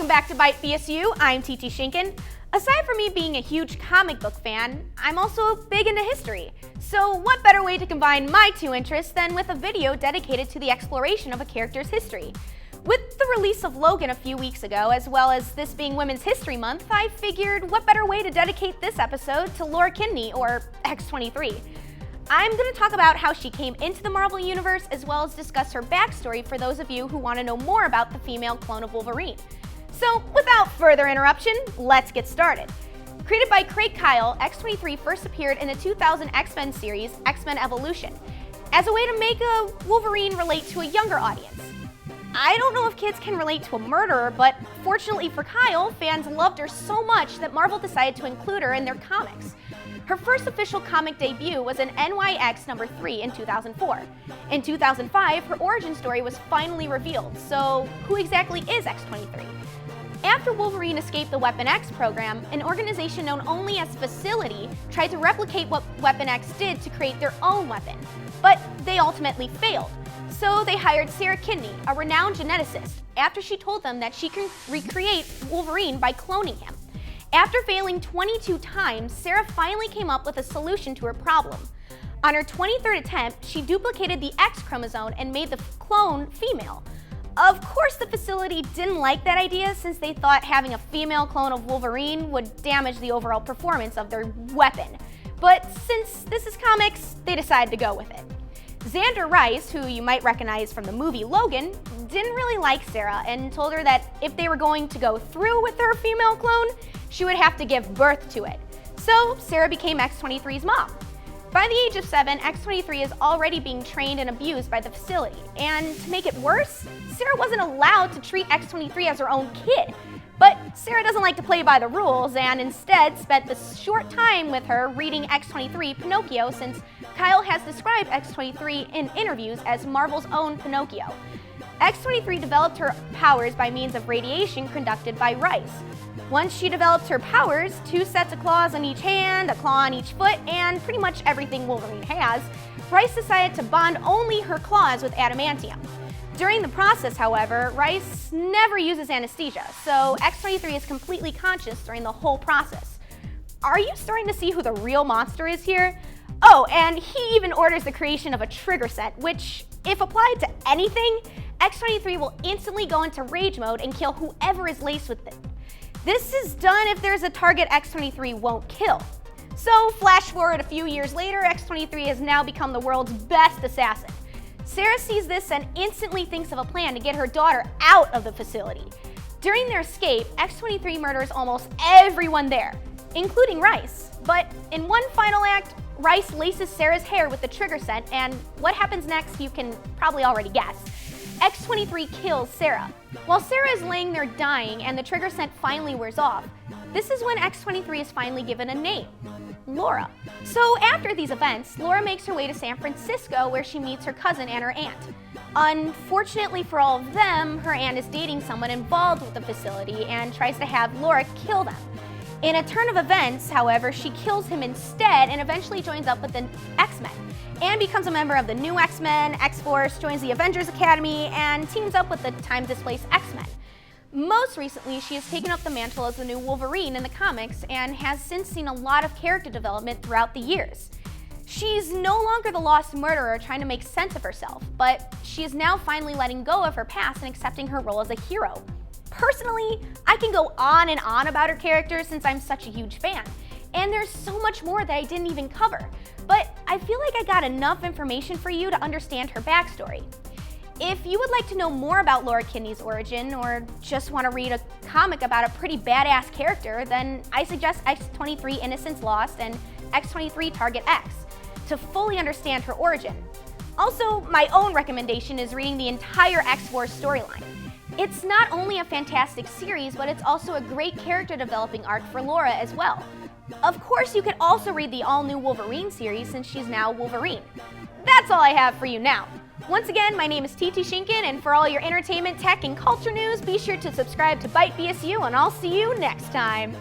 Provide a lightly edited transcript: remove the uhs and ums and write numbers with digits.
Welcome back to Byte BSU. I'm Tt Shinkan. Aside from me being a huge comic book fan, I'm also big into history. So what better way to combine my two interests than with a video dedicated to the exploration of a character's history? With the release of Logan a few weeks ago, as well as this being Women's History Month, I figured what better way to dedicate this episode to Laura Kinney, or X-23. I'm going to talk about how she came into the Marvel Universe, as well as discuss her backstory for those of you who want to know more about the female clone of Wolverine. So, without further interruption, let's get started. Created by Craig Kyle, X-23 first appeared in the 2000 X-Men series, X-Men Evolution, as a way to make a Wolverine relate to a younger audience. I don't know if kids can relate to a murderer, but fortunately for Kyle, fans loved her so much that Marvel decided to include her in their comics. Her first official comic debut was in NYX number 3 in 2004. In 2005, her origin story was finally revealed, so who exactly is X-23? After Wolverine escaped the Weapon X program, an organization known only as Facility tried to replicate what Weapon X did to create their own weapon, but they ultimately failed. So they hired Sarah Kinney, a renowned geneticist, after she told them that she can recreate Wolverine by cloning him. After failing 22 times, Sarah finally came up with a solution to her problem. On her 23rd attempt, she duplicated the X chromosome and made the clone female. Of course, the Facility didn't like that idea since they thought having a female clone of Wolverine would damage the overall performance of their weapon. But since this is comics, they decided to go with it. Xander Rice, who you might recognize from the movie Logan, didn't really like Sarah and told her that if they were going to go through with her female clone, she would have to give birth to it. So Sarah became X-23's mom. By the age of 7, X-23 is already being trained and abused by the Facility. And to make it worse, Sarah wasn't allowed to treat X-23 as her own kid. But Sarah doesn't like to play by the rules and instead spent this short time with her reading X-23 Pinocchio, since Kyle has described X-23 in interviews as Marvel's own Pinocchio. X-23 developed her powers by means of radiation conducted by Rice. Once she developed her powers, 2 sets of claws on each hand, a claw on each foot, and pretty much everything Wolverine has, Rice decided to bond only her claws with adamantium. During the process, however, Rice never uses anesthesia, so X-23 is completely conscious during the whole process. Are you starting to see who the real monster is here? Oh, and he even orders the creation of a trigger set, which, if applied to anything, X-23 will instantly go into rage mode and kill whoever is laced with it. This is done if there's a target X-23 won't kill. So, flash forward a few years later, X-23 has now become the world's best assassin. Sarah sees this and instantly thinks of a plan to get her daughter out of the Facility. During their escape, X-23 murders almost everyone there, including Rice. But in one final act, Rice laces Sarah's hair with the trigger set, and what happens next you can probably already guess. X-23 kills Sarah. While Sarah is laying there dying and the trigger scent finally wears off, this is when X-23 is finally given a name, Laura. So after these events, Laura makes her way to San Francisco, where she meets her cousin and her aunt. Unfortunately for all of them, her aunt is dating someone involved with the Facility and tries to have Laura kill them. In a turn of events, however, she kills him instead and eventually joins up with the X-Men, and becomes a member of the new X-Men, X-Force, joins the Avengers Academy, and teams up with the time-displaced X-Men. Most recently, she has taken up the mantle as the new Wolverine in the comics and has since seen a lot of character development throughout the years. She's no longer the lost murderer trying to make sense of herself, but she is now finally letting go of her past and accepting her role as a hero. Personally, I can go on and on about her character since I'm such a huge fan, and there's so much more that I didn't even cover, but I feel like I got enough information for you to understand her backstory. If you would like to know more about Laura Kinney's origin, or just want to read a comic about a pretty badass character, then I suggest X-23 Innocence Lost and X-23 Target X to fully understand her origin. Also, my own recommendation is reading the entire X-Force storyline. It's not only a fantastic series, but it's also a great character developing arc for Laura as well. Of course, you could also read the all-new Wolverine series since she's now Wolverine. That's all I have for you now. Once again, my name is Tt Shinkan, and for all your entertainment, tech, and culture news, be sure to subscribe to Byte BSU, and I'll see you next time.